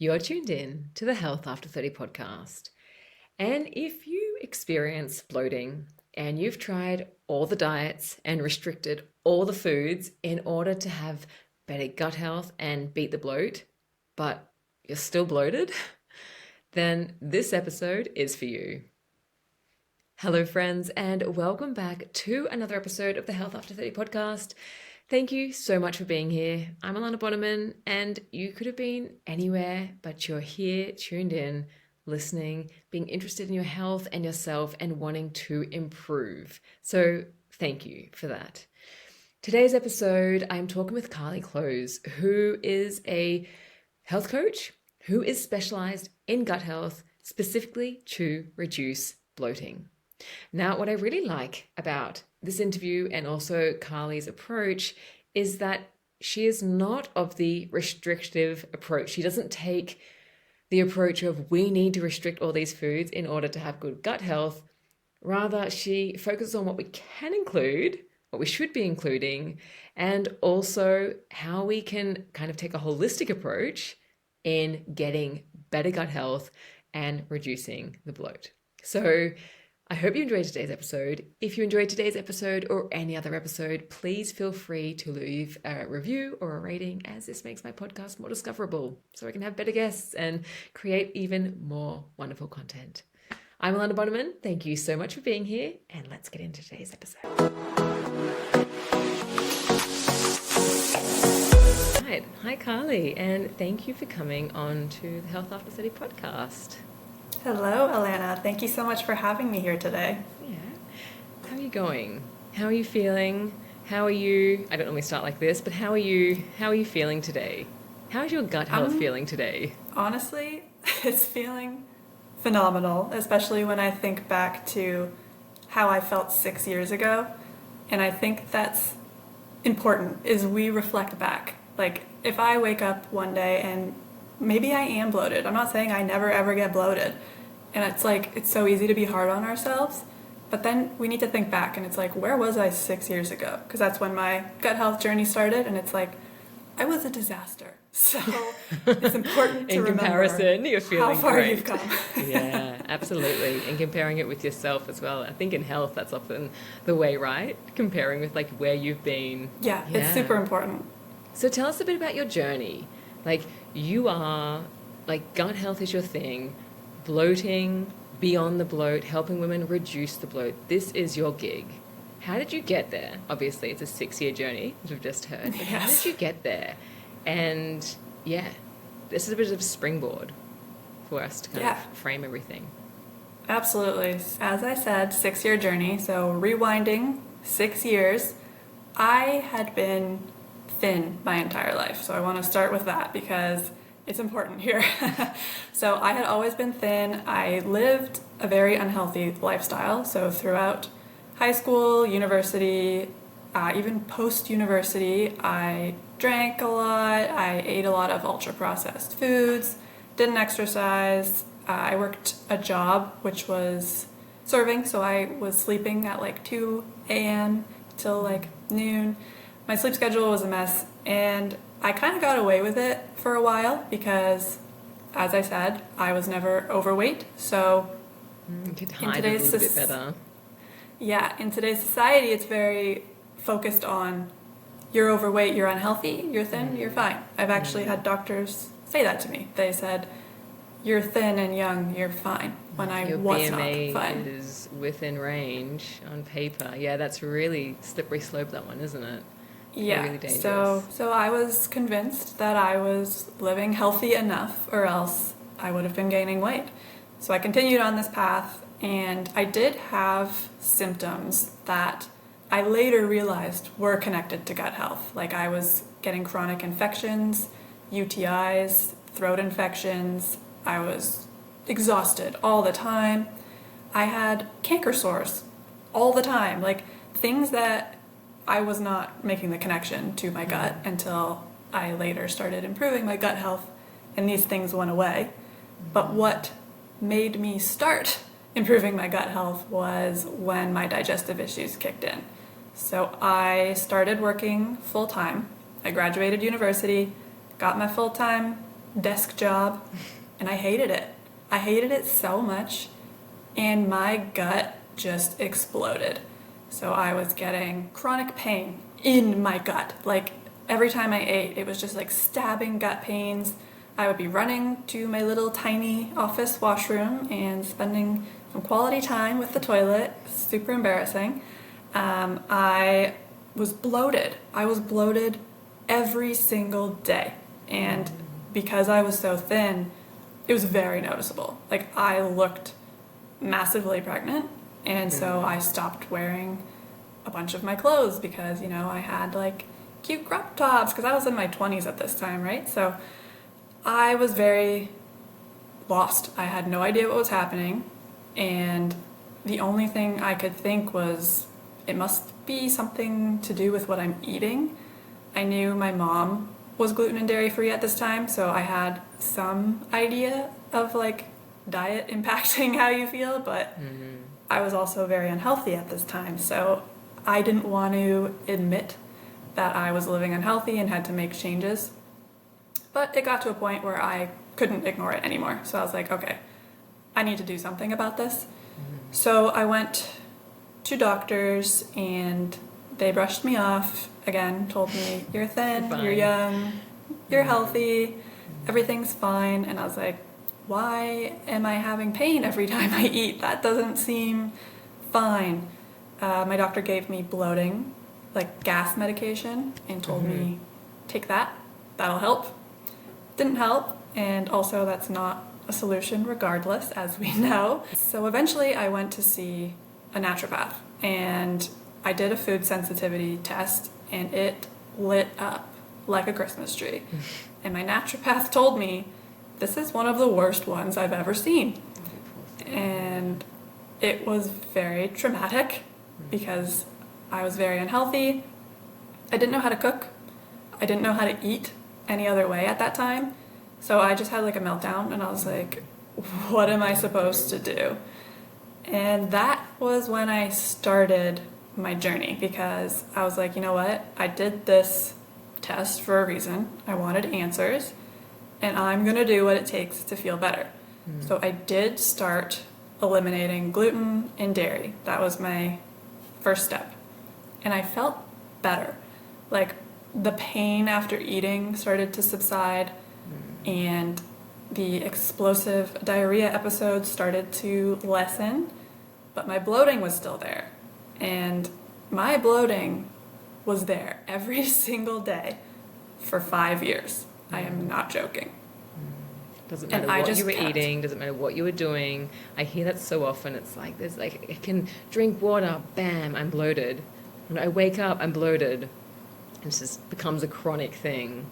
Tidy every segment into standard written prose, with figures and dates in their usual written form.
You're tuned in to the Health After 30 podcast. And if you experience bloating and you've tried all the diets and restricted all the foods in order to have better gut health and beat the bloat, but you're still bloated, then this episode is for you. Hello, friends, and welcome back to another episode of the Health After 30 podcast. Thank you so much for being here. I'm Alana Bonneman, and you could have been anywhere, but you're here, tuned in, listening, being interested in your health and yourself and wanting to improve. So thank you for that. Today's episode, I'm talking with Karlee Close, who is a health coach who is specialized in gut health, specifically to reduce bloating. Now, what I really like about this interview and also Karlee's approach is that she is not of the restrictive approach. She doesn't take the approach of we need to restrict all these foods in order to have good gut health. Rather, she focuses on what we can include, what we should be including, and also how we can kind of take a holistic approach in getting better gut health and reducing the bloat. So I hope you enjoyed today's episode. If you enjoyed today's episode or any other episode, please feel free to leave a review or a rating, as this makes my podcast more discoverable so I can have better guests and create even more wonderful content. I'm Alana Bonneman. Thank you so much for being here, and let's get into today's episode. Hi, Karlee, and thank you for coming on to the Health After 30 podcast. Hello, Alana. Thank you so much for having me here today. Yeah. How are you going? How are you feeling? How are you? I don't normally start like this, but how are you feeling today? How's your gut health feeling today? Honestly, it's feeling phenomenal, especially when I think back to how I felt 6 years ago. And I think that's important, is we reflect back. Like, if I wake up one day and maybe I am bloated. I'm not saying I never ever get bloated. And it's like, it's so easy to be hard on ourselves. But then we need to think back, and it's like, where was I 6 years ago? Because that's when my gut health journey started, and it's like, I was a disaster. So it's important to in comparison, you're feeling how far great. you've come. Yeah, absolutely. And comparing it with yourself as well. I think in health, that's often the way, right? Comparing with like where you've been. Yeah, it's super important. So tell us a bit about your journey. Like, you are, like, gut health is your thing, bloating, beyond the bloat, helping women reduce the bloat. This is your gig. How did you get there? Obviously, it's a 6-year journey, as we've just heard. But How did you get there? And, yeah, this is a bit of a springboard for us to kind of frame everything. Absolutely. As I said, 6-year journey. So rewinding 6 years, I had been thin my entire life. So I want to start with that because it's important here. So I had always been thin. I lived a very unhealthy lifestyle. So throughout high school, university, even post-university, I drank a lot. I ate a lot of ultra-processed foods, didn't exercise. I worked a job which was serving. So I was sleeping at like 2 a.m. till like noon. My sleep schedule was a mess, and I kind of got away with it for a while because, as I said, I was never overweight. So you could hide a little bit better. Yeah, in today's society, it's very focused on you're overweight, you're unhealthy, you're thin, you're fine. I've actually had doctors say that to me. They said, you're thin and young, you're fine, when I was not fine. Your BMI is within range on paper. Yeah, that's really slippery slope, that one, isn't it? Yeah, really dangerous. So I was convinced that I was living healthy enough, or else I would have been gaining weight. So I continued on this path, and I did have symptoms that I later realized were connected to gut health. Like, I was getting chronic infections, UTIs, throat infections. I was exhausted all the time. I had canker sores all the time. Like, things that I was not making the connection to my gut until I later started improving my gut health, and these things went away. But what made me start improving my gut health was when my digestive issues kicked in. So I started working full-time. I graduated university, got my full-time desk job, and I hated it. I hated it so much, and my gut just exploded. So I was getting chronic pain in my gut. Like every time I ate, it was just like stabbing gut pains. I would be running to my little tiny office washroom and spending some quality time with the toilet. Super embarrassing. I was bloated. I was bloated every single day. And because I was so thin, it was very noticeable. Like I looked massively pregnant, and so I stopped wearing a bunch of my clothes because, you know, I had like cute crop tops because I was in my 20s at this time, right? So I was very lost. I had no idea what was happening, and the only thing I could think was it must be something to do with what I'm eating. I knew my mom was gluten and dairy free at this time, so I had some idea of like diet impacting how you feel, but I was also very unhealthy at this time, so I didn't want to admit that I was living unhealthy and had to make changes. But it got to a point where I couldn't ignore it anymore, so I was like, okay, I need to do something about this. So I went to doctors, and they brushed me off again, told me, you're thin, you're young, you're healthy, everything's fine. And I was like, why am I having pain every time I eat? That doesn't seem fine. My doctor gave me bloating, like gas medication, and told me, take that, that'll help. Didn't help, and also that's not a solution regardless, as we know. So eventually I went to see a naturopath, and I did a food sensitivity test, and it lit up like a Christmas tree. And my naturopath told me, this is one of the worst ones I've ever seen. And it was very traumatic because I was very unhealthy. I didn't know how to cook. I didn't know how to eat any other way at that time. So I just had like a meltdown, and I was like, what am I supposed to do? And that was when I started my journey, because I was like, you know what? I did this test for a reason. I wanted answers, and I'm going to do what it takes to feel better. So I did start eliminating gluten and dairy. That was my first step. And I felt better. Like the pain after eating started to subside, and the explosive diarrhea episodes started to lessen, but my bloating was still there. And my bloating was there every single day for 5 years. I am not joking. Doesn't matter what you were eating, doesn't matter what you were doing. I hear that so often. It's like, there's like, I can drink water, bam, I'm bloated. When I wake up, I'm bloated. And it just becomes a chronic thing.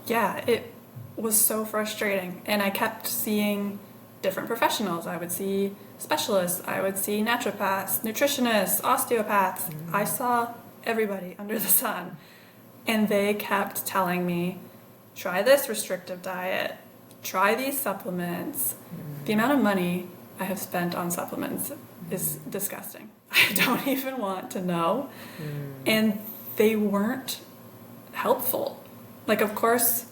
Yeah, it was so frustrating. And I kept seeing different professionals. I would see specialists, I would see naturopaths, nutritionists, osteopaths. I saw everybody under the sun. And they kept telling me, try this restrictive diet, try these supplements. The amount of money I have spent on supplements is disgusting. I don't even want to know. And they weren't helpful. Like, of course,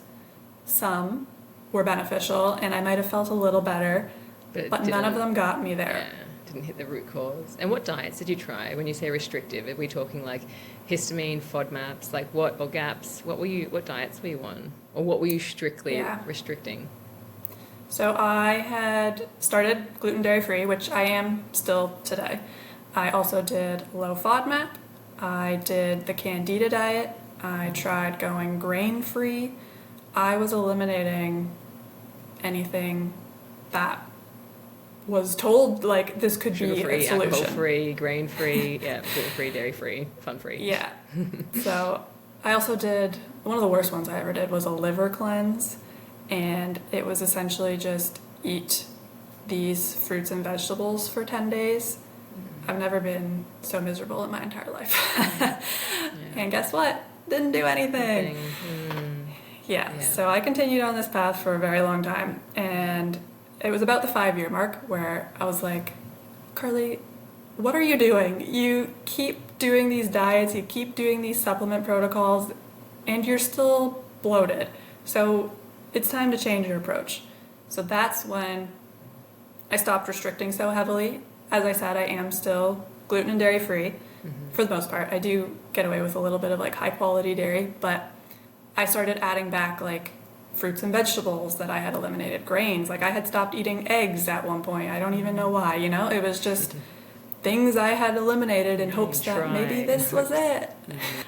some were beneficial, and I might have felt a little better, but none of them got me there. Yeah, didn't hit the root cause. And what diets did you try? When you say restrictive, are we talking like histamine, FODMAPs, like what, or GAPs? What diets were you on? Or what were you strictly restricting? So I had started gluten dairy free, which I am still today. I also did low FODMAP. I did the Candida diet. I tried going grain free. I was eliminating anything that was told like this could be a solution. Alcohol-free, grain-free, gluten-free, dairy-free, fun-free. Yeah. So I also did, one of the worst ones I ever did was a liver cleanse, and it was essentially just eat these fruits and vegetables for 10 days. I've never been so miserable in my entire life. And guess what? Didn't do anything. Yeah, so I continued on this path for a very long time, and it was about the 5-year mark where I was like, Karlee, what are you doing? You keep doing these diets, you keep doing these supplement protocols, and you're still bloated. So it's time to change your approach. So that's when I stopped restricting so heavily. As I said, I am still gluten and dairy free for the most part. I do get away with a little bit of like high quality dairy, but I started adding back like fruits and vegetables that I had eliminated, grains. Like I had stopped eating eggs at one point. I don't even know why, you know? It was just things I had eliminated in hopes that maybe this was it.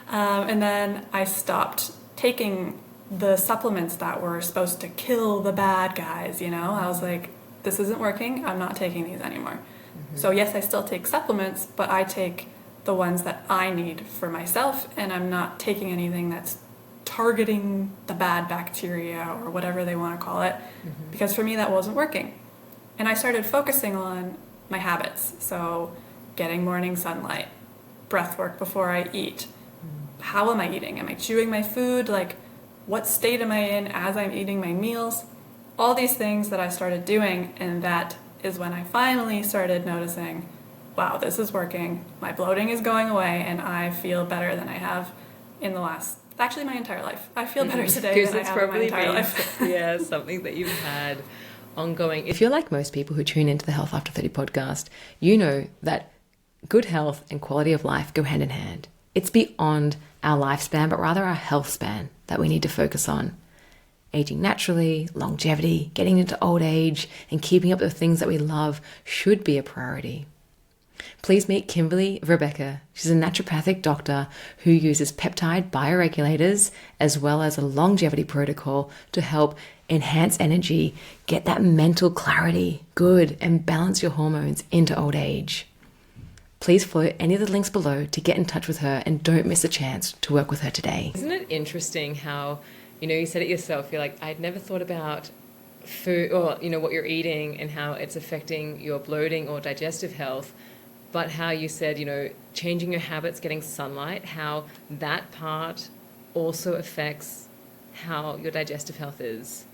And then I stopped taking the supplements that were supposed to kill the bad guys, you know? I was like, this isn't working. I'm not taking these anymore. So yes, I still take supplements, but I take the ones that I need for myself, and I'm not taking anything that's targeting the bad bacteria or whatever they want to call it, because for me that wasn't working. And I started focusing on my habits. So getting morning sunlight, breath work before I eat. How am I eating? Am I chewing my food? Like, what state am I in as I'm eating my meals? All these things that I started doing, and that is when I finally started noticing, wow, this is working. My bloating is going away, and I feel better than I have in the last, actually my entire life. I feel better today than I have in my entire life. Yeah, something that you've had ongoing. If you're like most people who tune into the Health After 30 podcast, you know that good health and quality of life go hand in hand. It's beyond our lifespan, but rather our health span that we need to focus on. Aging naturally, longevity, getting into old age, and keeping up with the things that we love should be a priority. Please meet Kimberly Rebecca. She's a naturopathic doctor who uses peptide bioregulators as well as a longevity protocol to help enhance energy, get that mental clarity, good, and balance your hormones into old age. Please follow any of the links below to get in touch with her, and don't miss a chance to work with her today. Isn't it interesting how, you said it yourself, you're like, I'd never thought about food or, what you're eating and how it's affecting your bloating or digestive health, but how you said, changing your habits, getting sunlight, how that part also affects how your digestive health is.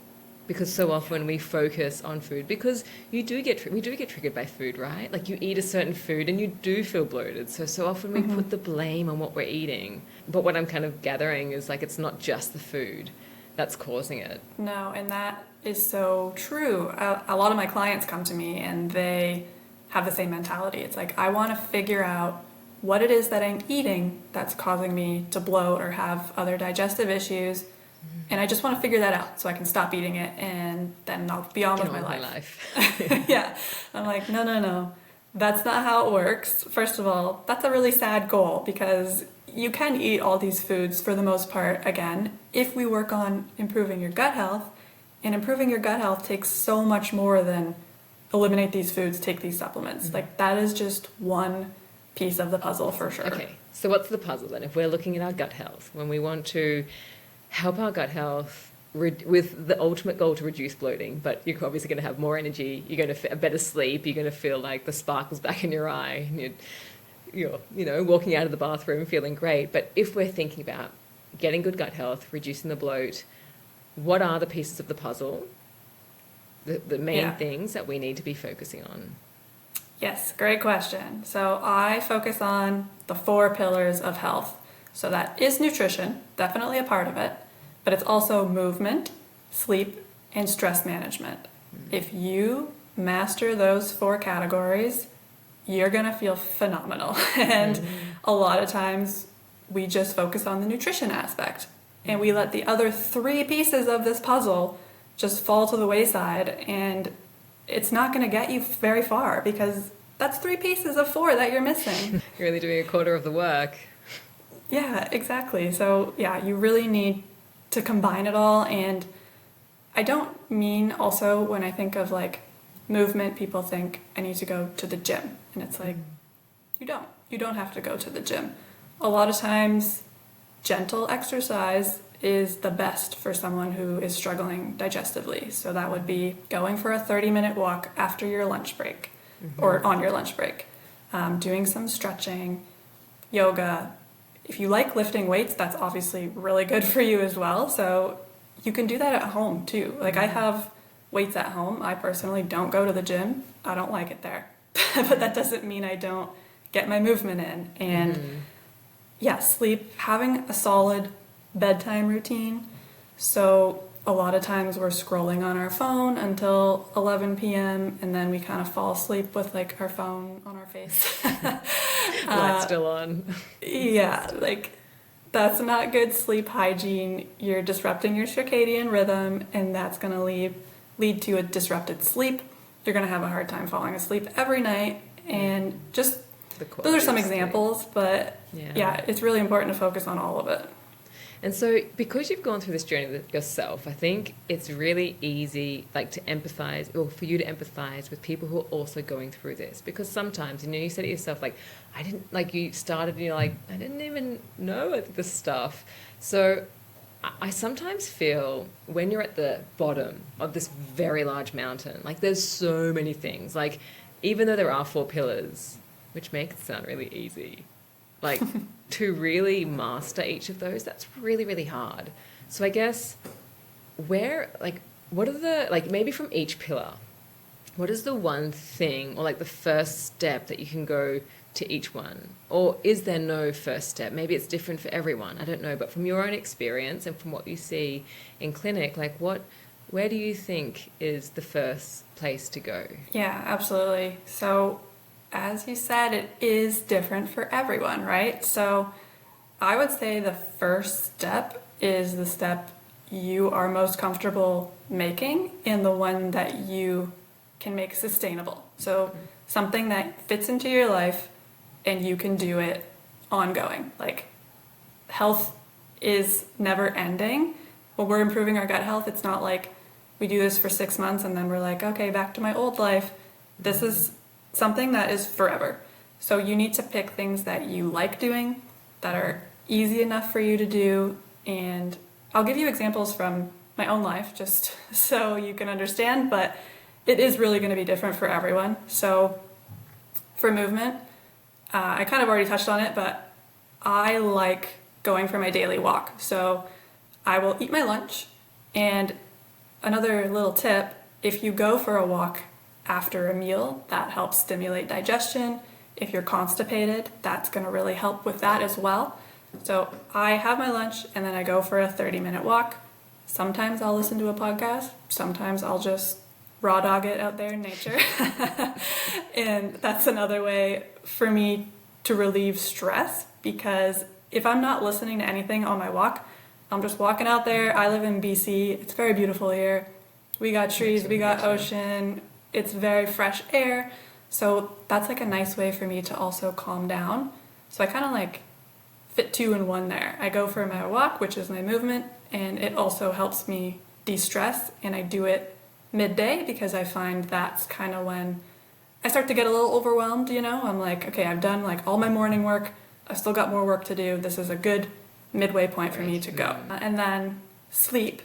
Because so often we focus on food because we do get triggered by food, right? Like you eat a certain food and you do feel bloated. So often we put the blame on what we're eating. But what I'm kind of gathering is like it's not just the food that's causing it. No, and that is so true. A lot of my clients come to me and they have the same mentality. It's like, I want to figure out what it is that I'm eating that's causing me to bloat or have other digestive issues. And I just want to figure that out so I can stop eating it and then I'll be on with my life. Yeah. I'm like, no. That's not how it works. First of all, that's a really sad goal because you can eat all these foods for the most part, again, if we work on improving your gut health. And improving your gut health takes so much more than eliminate these foods, take these supplements. Like that is just one piece of the puzzle for sure. Okay. So what's the puzzle then? If we're looking at our gut health, when we want to help our gut health with the ultimate goal to reduce bloating, but you're obviously going to have more energy, you're going to better sleep, you're going to feel like the sparkles back in your eye, and you're walking out of the bathroom feeling great. But if we're thinking about getting good gut health, reducing the bloat, what are the pieces of the puzzle, the main things that we need to be focusing on? Yes, great question. So I focus on the 4 pillars of health. So that is nutrition, definitely a part of it, but it's also movement, sleep, and stress management. If you master those 4 categories, you're going to feel phenomenal. And a lot of times we just focus on the nutrition aspect and we let the other 3 pieces of this puzzle just fall to the wayside, and it's not going to get you very far because that's 3 pieces of 4 that you're missing. You're only doing a quarter of the work. Yeah, exactly. So yeah, you really need to combine it all. And I don't mean also when I think of like movement, people think I need to go to the gym. And it's like, you don't have to go to the gym. A lot of times gentle exercise is the best for someone who is struggling digestively. So that would be going for a 30-minute walk after your lunch break or on your lunch break, doing some stretching, yoga. If you like lifting weights, that's obviously really good for you as well. So you can do that at home too. Like I have weights at home. I personally don't go to the gym. I don't like it there. But that doesn't mean I don't get my movement in. And sleep, having a solid bedtime routine. So a lot of times we're scrolling on our phone until 11 p.m. and then we kind of fall asleep with like our phone on our face. Light still on. Yeah, like that's not good sleep hygiene. You're disrupting your circadian rhythm, and that's going to lead to a disrupted sleep. You're going to have a hard time falling asleep every night, and just those are some examples, but yeah, it's really important to focus on all of it. And so because you've gone through this journey with yourself, I think it's really easy like to empathize, or for you to empathize with people who are also going through this. Because sometimes, you said to yourself, like, I didn't, like you started and you're like, I didn't even know this stuff. So I sometimes feel when you're at the bottom of this very large mountain, like there's so many things, like even though there are 4 pillars, which make it sound really easy, like to really master each of those, that's really, really hard. So I guess what are the, like maybe from each pillar, what is the one thing or like the first step that you can go to each one? Or is there no first step? Maybe it's different for everyone. I don't know. But from your own experience and from what you see in clinic, like where do you think is the first place to go? Yeah, absolutely. So as you said, it is different for everyone, right? So I would say the first step is the step you are most comfortable making and the one that you can make sustainable. So something that fits into your life and you can do it ongoing. Like health is never ending. When we're improving our gut health, it's not like we do this for 6 months and then we're like, okay, back to my old life. This is something that is forever. So you need to pick things that you like doing, that are easy enough for you to do. And I'll give you examples from my own life just so you can understand, but it is really going to be different for everyone. So for movement, I kind of already touched on it, but I like going for my daily walk. So I will eat my lunch. And another little tip, if you go for a walk after a meal, that helps stimulate digestion. If you're constipated, that's going to really help with that as well. So I have my lunch and then I go for a 30-minute walk. Sometimes I'll listen to a podcast. Sometimes I'll just raw dog it out there in nature. And that's another way for me to relieve stress, because if I'm not listening to anything on my walk, I'm just walking out there. I live in BC. It's very beautiful here. We got trees, we got ocean. It's very fresh air. So that's like a nice way for me to also calm down. So I kind of like fit 2 in 1 there. I go for my walk, which is my movement, and it also helps me de-stress, and I do it midday because I find that's kind of when I start to get a little overwhelmed, I'm like, okay, I've done like all my morning work. I've still got more work to do. This is a good midway point for me to go. And then sleep.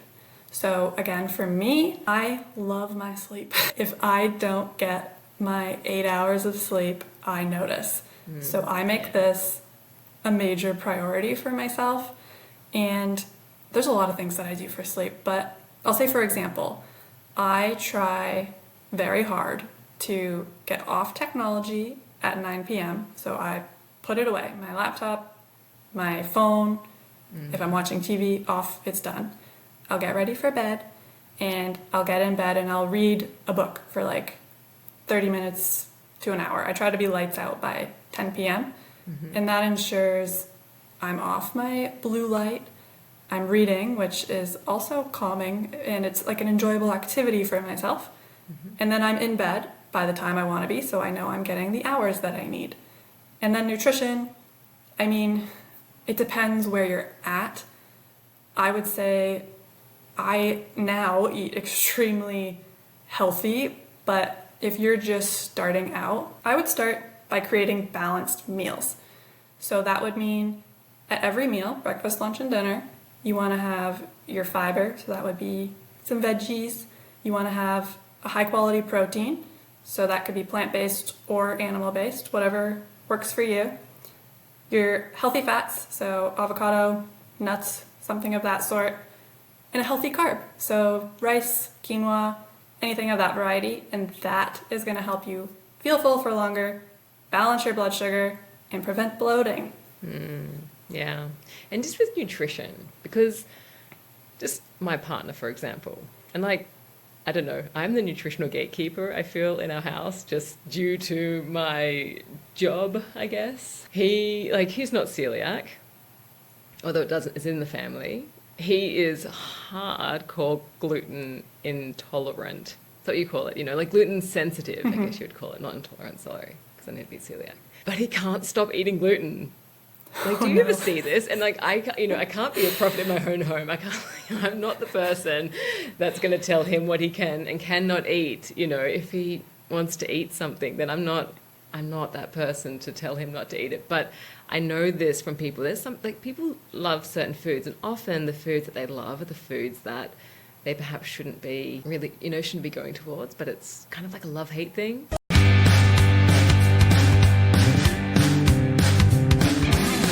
So again, for me, I love my sleep. If I don't get my 8 hours of sleep, I notice. So I make this a major priority for myself. And there's a lot of things that I do for sleep, but I'll say, for example, I try very hard to get off technology at 9 p.m. So I put it away, my laptop, my phone. If I'm watching TV, off, it's done. I'll get ready for bed, and I'll get in bed and I'll read a book for like 30 minutes to an hour. I try to be lights out by 10 p.m. And that ensures I'm off my blue light. I'm reading, which is also calming, and it's like an enjoyable activity for myself. And then I'm in bed by the time I want to be, so I know I'm getting the hours that I need. And then nutrition, I mean, it depends where you're at. I would say I now eat extremely healthy, but if you're just starting out, I would start by creating balanced meals. So that would mean at every meal, breakfast, lunch, and dinner, you want to have your fiber, so that would be some veggies. You want to have a high quality protein, so that could be plant-based or animal-based, whatever works for you. Your healthy fats, so avocado, nuts, something of that sort, and a healthy carb, so rice, quinoa, anything of that variety, and that is going to help you feel full for longer, balance your blood sugar, and prevent bloating. Yeah. And just with nutrition, because Just my partner, for example. And like, I don't know, I'm the nutritional gatekeeper, I feel, in our house, just due to my job, I guess. He's not celiac, although it's in the family. He is hardcore gluten intolerant. That's what you call it, like gluten sensitive, I guess you would call it, not intolerant, sorry, because I need to be celiac. But he can't stop eating gluten. Like, do you ever see this? And like, I can't be a prophet in my own home. I'm not the person that's going to tell him what he can and cannot eat. If he wants to eat something, then I'm not that person to tell him not to eat it. But I know this from people. People love certain foods, and often the foods that they love are the foods that they perhaps shouldn't be really, shouldn't be going towards, but it's kind of like a love-hate thing.